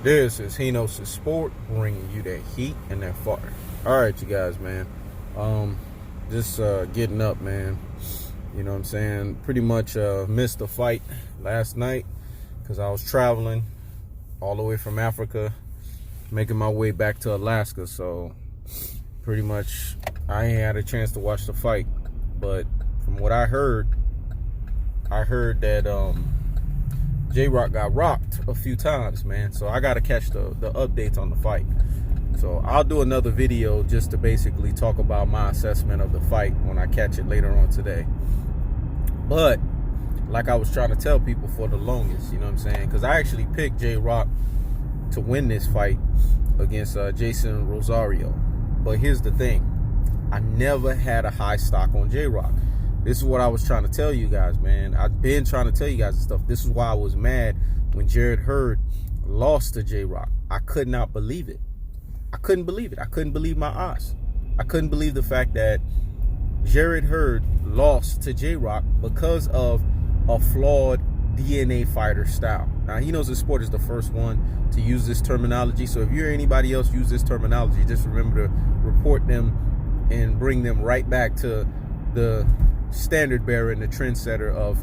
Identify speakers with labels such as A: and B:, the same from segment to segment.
A: This is Jeison Sport, bringing you that heat and that fire. All right, you guys, man. Just getting up, man. You know what I'm saying? Pretty much missed the fight last night because I was traveling all the way from Africa, making my way back to Alaska. So pretty much I ain't had a chance to watch the fight. But from what I heard that J-Rock got rocked a few times, man. So I got to catch the updates on the fight. So I'll do another video just to basically talk about my assessment of the fight when I catch it later on today. But like I was trying to tell people for the longest, you know what I'm saying? Because I actually picked J-Rock to win this fight against Jeison Rosario. But here's the thing. I never had a high stock on J-Rock. This is what I was trying to tell you guys, man. I've been trying to tell you guys this stuff. This is why I was mad when Jarrett Hurd lost to J-Rock. I could not believe it. I couldn't believe it. I couldn't believe my eyes. I couldn't believe the fact that Jarrett Hurd lost to J-Rock because of a flawed DNA fighter style. Now, Jeison Sport is the first one to use this terminology. So if you or anybody else use this terminology, just remember to report them and bring them right back to the standard bearer and the trendsetter of,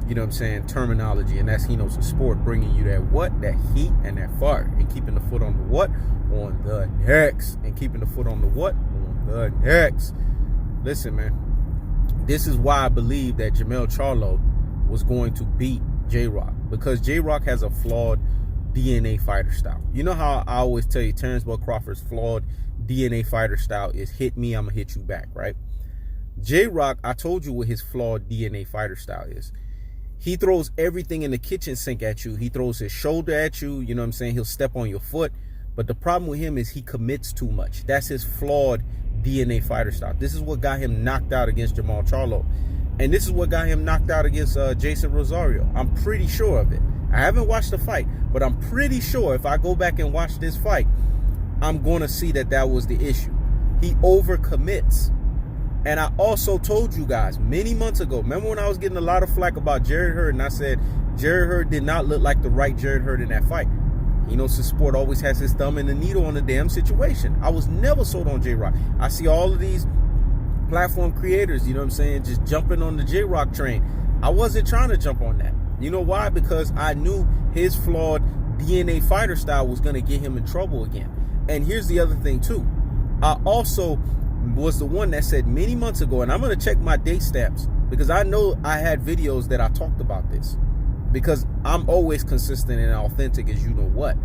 A: you know what I'm saying, terminology. And that's Jeison Sport, bringing you that what? That heat and that fire. And keeping the foot on the what? On the necks. And keeping the foot on the what? On the necks. Listen, man, this is why I believe that Jermell Charlo was going to beat J-Rock, because J-Rock has a flawed DNA fighter style. You know how I always tell you Terrence Bud Crawford's flawed DNA fighter style is hit me, I'm gonna hit you back, right? J-Rock, I told you what his flawed DNA fighter style is. He throws everything in the kitchen sink at you. He throws his shoulder at you, you know what I'm saying? He'll step on your foot. But the problem with him is he commits too much. That's his flawed DNA fighter style. This is what got him knocked out against Jermell Charlo. And this is what got him knocked out against Jeison Rosario. I'm pretty sure of it. I haven't watched the fight, but I'm pretty sure if I go back and watch this fight, I'm going to see that that was the issue. He overcommits. And I also told you guys many months ago, remember when I was getting a lot of flack about Jarrett Hurd, and I said Jarrett Hurd did not look like the right Jarrett Hurd in that fight. Jeison Sport always has his thumb in the needle on the damn situation. I was never sold on J-Rock. I see all of these platform creators, you know what I'm saying, just jumping on the J-Rock train. I wasn't trying to jump on that. You know why? Because I knew his flawed DNA fighter style was going to get him in trouble again. And here's the other thing too. I also was the one that said many months ago, and I'm going to check my date stamps because I know I had videos that I talked about this, because I'm always consistent and authentic as you know what.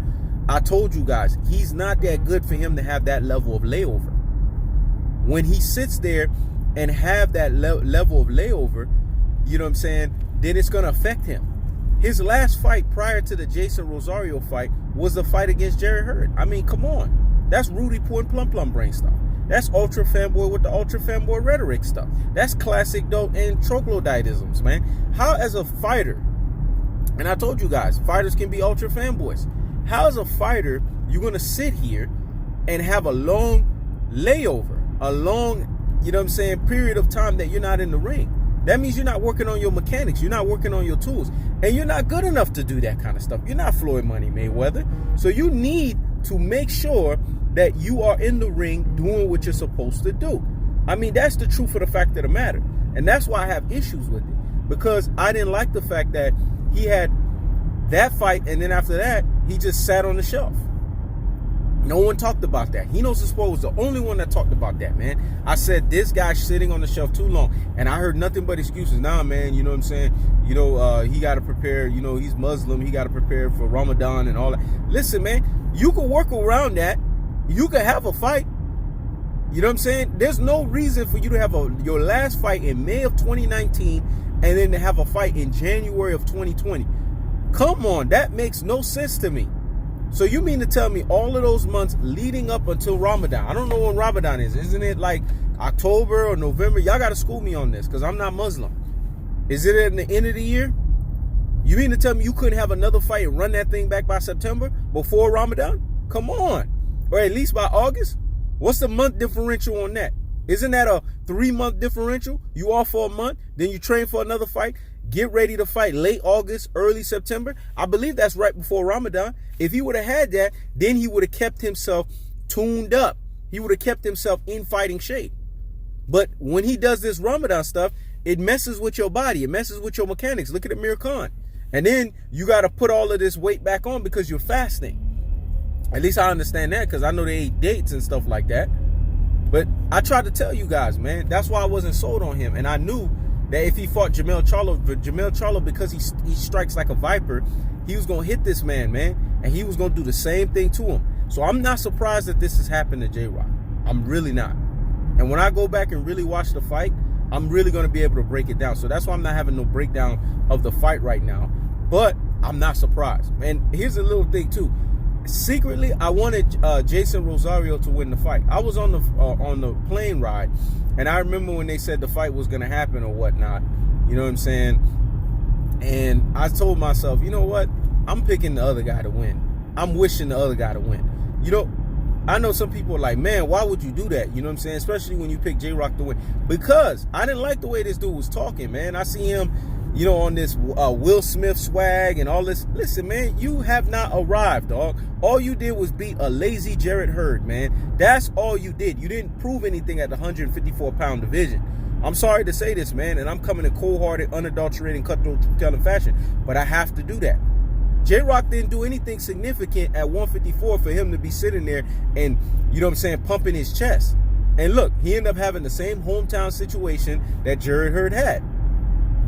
A: I told you guys, he's not that good for him to have that level of layover. When he sits there and have that level of layover, you know what I'm saying, then it's going to affect him. His last fight prior to the Jeison Rosario fight was the fight against Jarrett Hurd. I mean, come on. That's Rudy Poo and Plum Brain stuff. That's ultra fanboy with the ultra fanboy rhetoric stuff. That's classic dope and troglodytisms, man. How as a fighter, and I told you guys, fighters can be ultra fanboys. How as a fighter, you're going to sit here and have a long layover, a long, you know what I'm saying, period of time that you're not in the ring? That means you're not working on your mechanics. You're not working on your tools. And you're not good enough to do that kind of stuff. You're not Floyd Money Mayweather. So you need to make sure that you are in the ring doing what you're supposed to do. I mean, that's the truth of the fact of the matter. And that's why I have issues with it. Because I didn't like the fact that he had that fight, and then after that, he just sat on the shelf. No one talked about that. Jeison Sport was the only one that talked about that, man. I said, this guy's sitting on the shelf too long. And I heard nothing but excuses. Nah, man, you know what I'm saying? You know, he got to prepare. You know, he's Muslim. He got to prepare for Ramadan and all that. Listen, man, you can work around that. You can have a fight. You know what I'm saying? There's no reason for you to have your last fight in May of 2019 and then to have a fight in January of 2020. Come on, that makes no sense to me. So you mean to tell me all of those months leading up until Ramadan? I don't know when Ramadan is. Isn't it like October or November? Y'all got to school me on this because I'm not Muslim. Is it at the end of the year? You mean to tell me you couldn't have another fight and run that thing back by September before Ramadan? Come on. Or at least by August? What's the month differential on that? Isn't that a 3-month differential? You off for a month, then you train for another fight. get ready to fight late August, early September. I believe that's right before Ramadan. If he would have had that, then he would have kept himself tuned up. He would have kept himself in fighting shape. But when he does this Ramadan stuff, it messes with your body. It messes with your mechanics. Look at Amir Khan. And then you got to put all of this weight back on because you're fasting. At least I understand that because I know they ate dates and stuff like that. But I tried to tell you guys, man, that's why I wasn't sold on him. And I knew that if he fought Jermell Charlo, because he strikes like a viper, he was going to hit this man. And he was going to do the same thing to him. So I'm not surprised that this has happened to J-Rock. I'm really not. And when I go back and really watch the fight, I'm really going to be able to break it down. So that's why I'm not having no breakdown of the fight right now. But I'm not surprised. And here's a little thing, too. Secretly, I wanted Jeison Rosario to win the fight. I was on the plane ride, and I remember when they said the fight was going to happen or whatnot. You know what I'm saying? And I told myself, you know what? I'm picking the other guy to win. I'm wishing the other guy to win. You know, I know some people are like, man, why would you do that? You know what I'm saying? Especially when you pick J-Rock to win. Because I didn't like the way this dude was talking, man. I see him, you know, on this Will Smith swag and all this. Listen, man, you have not arrived, dog. All you did was beat a lazy Jarrett Hurd, man. That's all you did. You didn't prove anything at the 154-pound division. I'm sorry to say this, man, and I'm coming in cold-hearted, unadulterated, cutthroat, truth-telling fashion, but I have to do that. J-Rock didn't do anything significant at 154 for him to be sitting there and, you know what I'm saying, pumping his chest. And look, he ended up having the same hometown situation that Jarrett Hurd had.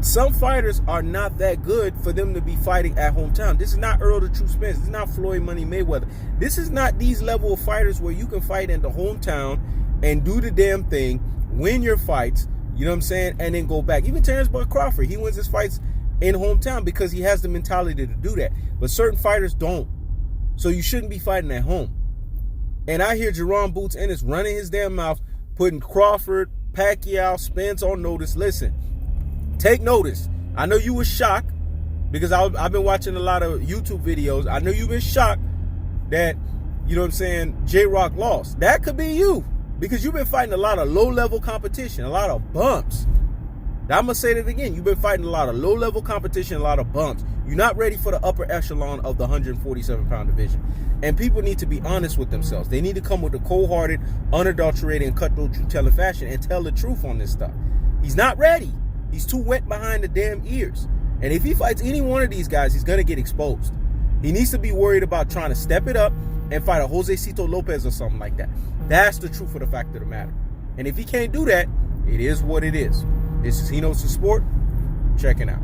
A: Some fighters are not that good for them to be fighting at hometown. This is not Earl the True Spence. This is not Floyd Money Mayweather. This is not these level of fighters where you can fight in the hometown and do the damn thing, win your fights, you know what I'm saying, and then go back. Even Terrence Bud Crawford, he wins his fights in hometown because he has the mentality to do that. But certain fighters don't. So you shouldn't be fighting at home. And I hear Jerome Boots Ennis running his damn mouth, putting Crawford, Pacquiao, Spence on notice. Listen. Take notice. I know you were shocked because I've been watching a lot of YouTube videos. I know you've been shocked that, you know what I'm saying, J-Rock lost. That could be you because you've been fighting a lot of low-level competition, a lot of bumps. I'm going to say that again. You've been fighting a lot of low-level competition, a lot of bumps. You're not ready for the upper echelon of the 147-pound division. And people need to be honest with themselves. They need to come with a cold-hearted, unadulterated, and cutthroat, truth-telling fashion and tell the truth on this stuff. He's not ready. He's too wet behind the damn ears. And if he fights any one of these guys, he's going to get exposed. He needs to be worried about trying to step it up and fight a Josecito Lopez or something like that. That's the truth of the fact of the matter. And if he can't do that, it is what it is. This is He Knows the Sport. Checking out.